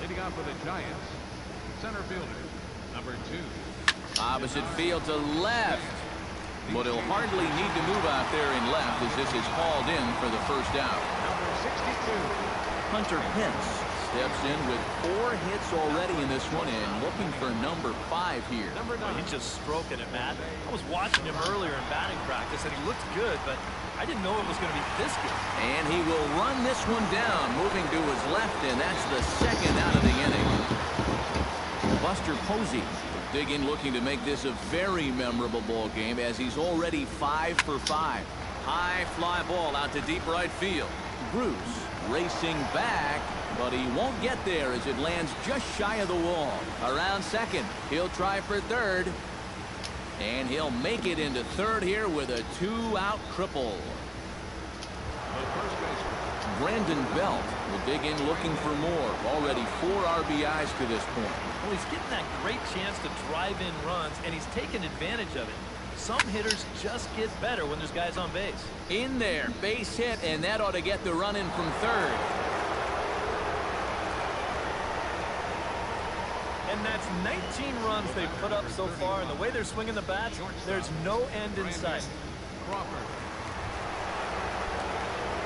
Leading off for the Giants, center fielder, number 2. Opposite field to left. But he'll hardly need to move out there in left as this is hauled in for the first out. Number 62. Hunter Pence steps in with 4 hits already in this one and looking for number 5 here. Number 9. He's just stroking it, Matt. I was watching him earlier in batting practice, and he looked good, but I didn't know it was going to be this good. And he will run this one down, moving to his left, and that's the second out of the inning. Buster Posey dig in, looking to make this a very memorable ball game as he's already 5 for 5. High fly ball out to deep right field. Bruce racing back, but he won't get there as it lands just shy of the wall. Around second, he'll try for third, and he'll make it into third here with a 2-out triple. Brandon Belt will dig in looking for more. Already 4 RBIs to this point. Well, he's getting that great chance to drive in runs, and he's taking advantage of it. Some hitters just get better when there's guys on base. In there, base hit, and that ought to get the run in from third. And that's 19 runs they've put up so far, and the way they're swinging the bats, there's no end in sight.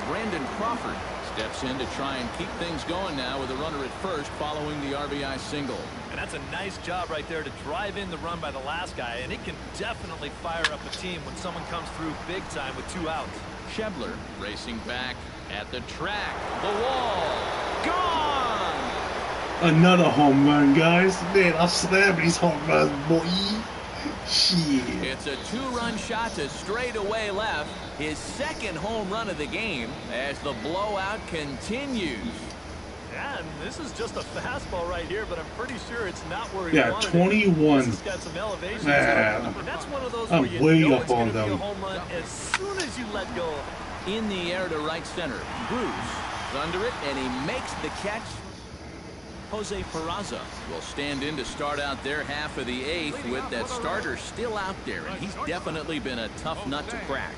Brandon Crawford steps in to try and keep things going now with a runner at first following the RBI single. And that's a nice job right there to drive in the run by the last guy, and it can definitely fire up a team when someone comes through big time with 2 outs. Schebler racing back at the track. The wall. Gone! Another home run, guys. Man, I'm slamming these home runs, boy. Shit. It's a 2-run shot to straightaway left. His second home run of the game as the blowout continues. Yeah, and this is just a fastball right here, but I'm pretty sure it's not where he Yeah, wanted 21. it. This has got some elevation. Man, That's one of those I'm where you way know up it's going on to be a them. home run as soon as you let go. In the air to right center. Bruce is under it, and he makes the catch. Jose Peraza will stand in to start out their half of the 8th with that starter still out there, and he's definitely been a tough nut to crack.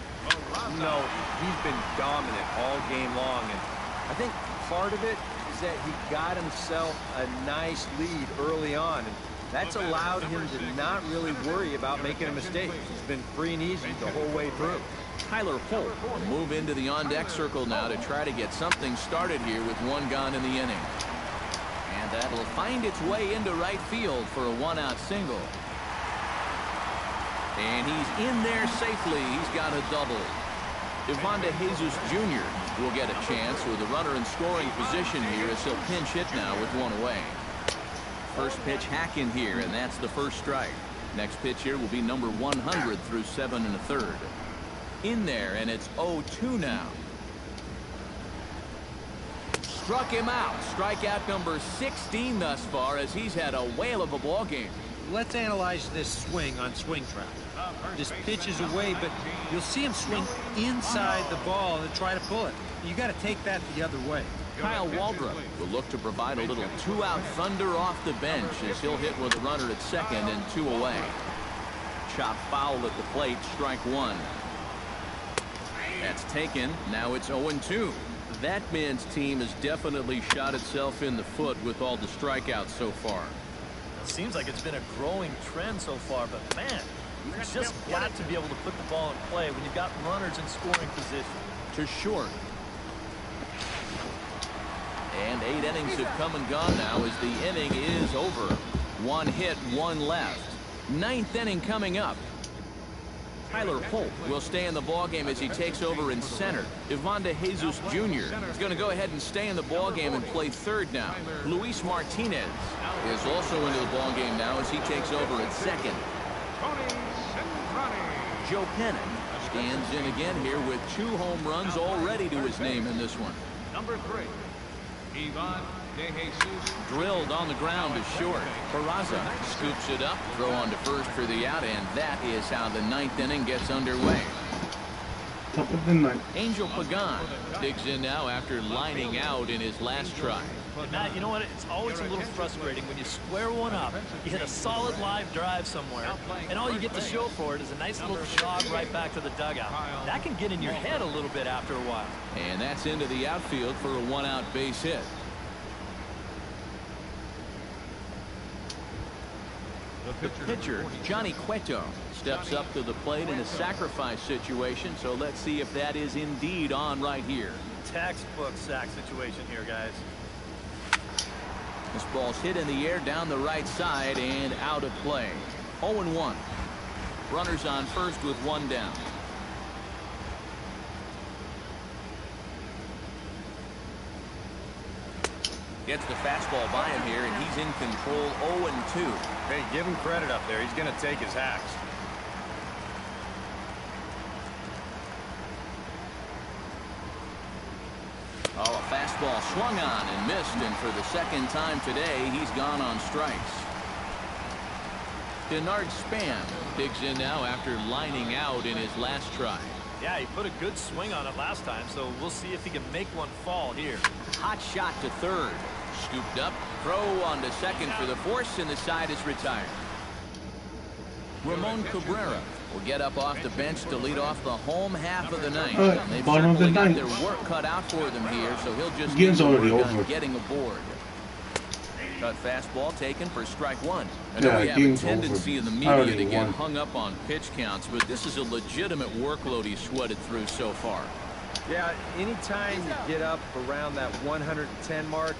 No, he's been dominant all game long, and I think part of it is that he got himself a nice lead early on, and that's allowed him to not really worry about making a mistake. It's been free and easy the whole way through. Tyler Holt will move into the on-deck circle now to try to get something started here with 1 gone in the inning. And that'll find its way into right field for a 1-out single. And he's in there safely. He's got a double. Devonta Jesus Jr. will get a chance with a runner in scoring position here as he'll pinch hit now with 1 away. First pitch hack in here, and that's the first strike. Next pitch here will be number 100 through 7 1/3. In there, and it's 0-2 now. Struck him out. Strikeout number 16 thus far as he's had a whale of a ball game. Let's analyze this swing on Swing Track. This pitch is away, but you'll see him swing inside the ball and try to pull it. You got to take that the other way. Kyle Waldrop will look to provide a little 2-out thunder off the bench as he'll hit with a runner at second and 2 away. Chop foul at the plate, strike 1. That's taken. Now it's 0-2. That man's team has definitely shot itself in the foot with all the strikeouts so far. It seems like it's been a growing trend so far, but man, you've just got to be able to put the ball in play when you've got runners in scoring position. To short. And 8 innings have come and gone now as the inning is over. 1 hit, 1 left. 9th inning coming up. Tyler Holt will stay in the ballgame as he takes over in center. Ivan De Jesus Jr. is going to go ahead and stay in the ballgame and play third now. Luis Martinez is also into the ballgame now as he takes over at second. Joe Pennick stands in again here with 2 home runs already to his name in this one. Number 3, Ivan De Jesus. Drilled on the ground to short. Peraza scoops it up, throw on to first for the out, and that is how the 9th inning gets underway. Top of the 9th. Angel Pagan digs in now after lining out in his last try. And Matt, you know what? It's always a little frustrating when you square one up, you hit a solid live drive somewhere, and all you get to show for it is a nice little jog right back to the dugout. That can get in your head a little bit after a while. And that's into the outfield for a 1-out base hit. The pitcher, Johnny Cueto, steps up to the plate in a sacrifice situation, so let's see if that is indeed on right here. Textbook sack situation here, guys. This ball's hit in the air down the right side and out of play. 0-1. Runners on first with 1 down. Gets the fastball by him here, and he's in control. 0-2. Hey, give him credit up there. He's going to take his hacks. Oh, a fastball swung on and missed, and for the 2nd time today, he's gone on strikes. Denard Span digs in now after lining out in his last try. Yeah, he put a good swing on it last time, so we'll see if he can make one fall here. Hot shot to third. Scooped up, throw on to second for the force, and the side is retired. Ramon Cabrera will get up off the bench to lead off the home half of the 9th. They've certainly got their work cut out for them here, so he'll just game's already over. Getting aboard. Cut fastball taken for strike 1. I Yeah, know we have a game's tendency over. in the media to get won. hung up on pitch counts, but this is a legitimate workload he's sweated through so far. Yeah, anytime you get up around that 110 mark,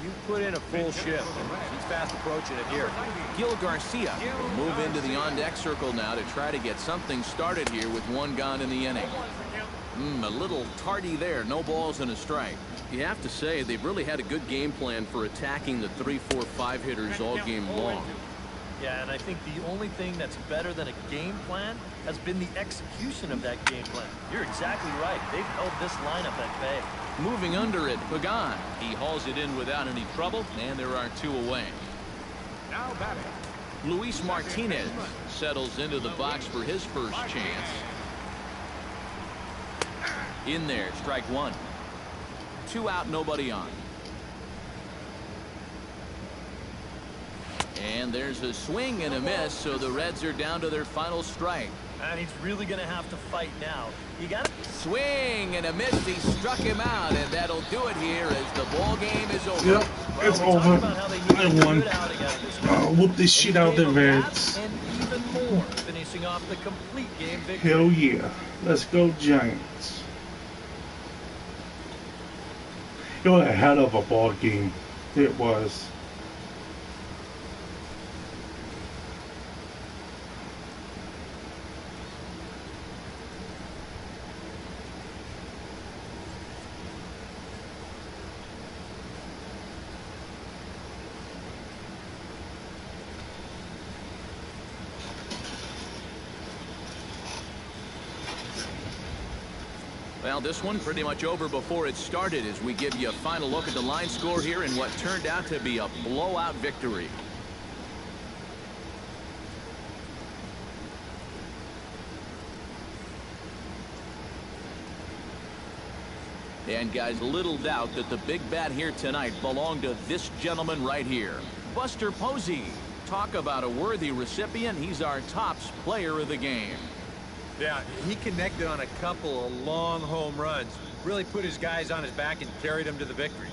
you put in a full shift. He's fast approaching it here. Gil Garcia will move into the on-deck circle now to try to get something started here with 1 gone in the inning. A little tardy there. No balls and a strike. You have to say they've really had a good game plan for attacking the 3, 4, 5 hitters all game long. Yeah, and I think the only thing that's better than a game plan has been the execution of that game plan. You're exactly right. They've held this lineup at bay. Moving under it, Pagan. He hauls it in without any trouble, and there are 2 away. Now batting. Luis Martinez settles into the box for his first chance. In there, strike 1. 2 out, nobody on. And there's a swing and a miss, so the Reds are down to their final strike. And he's really going to have to fight now. You got to swing and a miss. He struck him out, and that'll do it here as the ball game is over. Yep, it's over. I won. Whoop this shit out of the Reds. And even more, finishing off the complete game victory. Hell yeah. Let's go Giants. It was a hell of a ball game. It was. Well, this one pretty much over before it started as we give you a final look at the line score here in what turned out to be a blowout victory. And guys, little doubt that the big bat here tonight belonged to this gentleman right here, Buster Posey. Talk about a worthy recipient. He's our tops player of the game. Yeah, he connected on a couple of long home runs. Really put his guys on his back and carried them to the victory.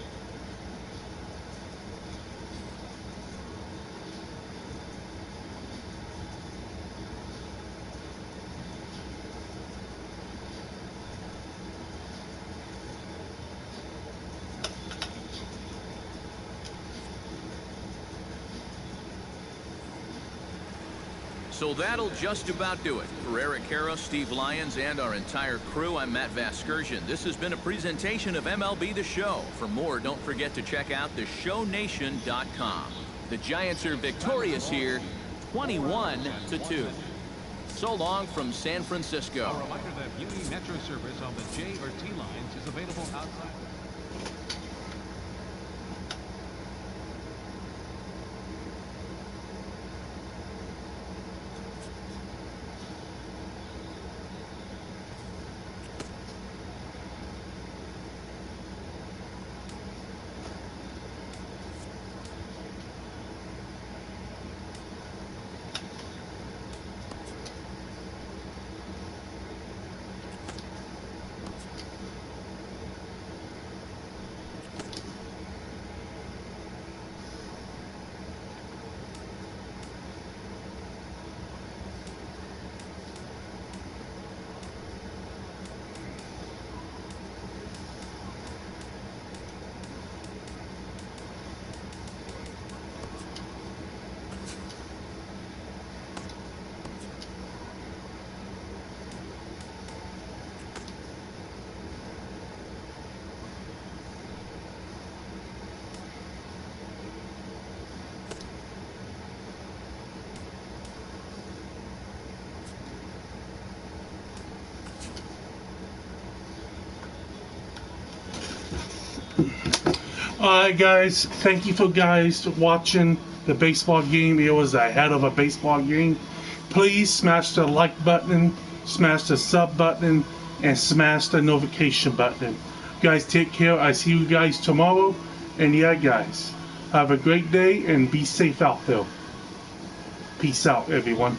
So that'll just about do it. For Eric Harrow, Steve Lyons, and our entire crew, I'm Matt Vasgersian. This has been a presentation of MLB The Show. For more, don't forget to check out theshownation.com. The Giants are victorious here, 21-2. So long from San Francisco. A reminder that Beauty Metro service on the J or T lines is available outside. Alright guys, thank you for guys watching the baseball game. It was a hell of a baseball game. Please smash the like button, smash the sub button, and smash the notification button. Guys, take care. I see you guys tomorrow. And yeah guys, have a great day and be safe out there. Peace out everyone.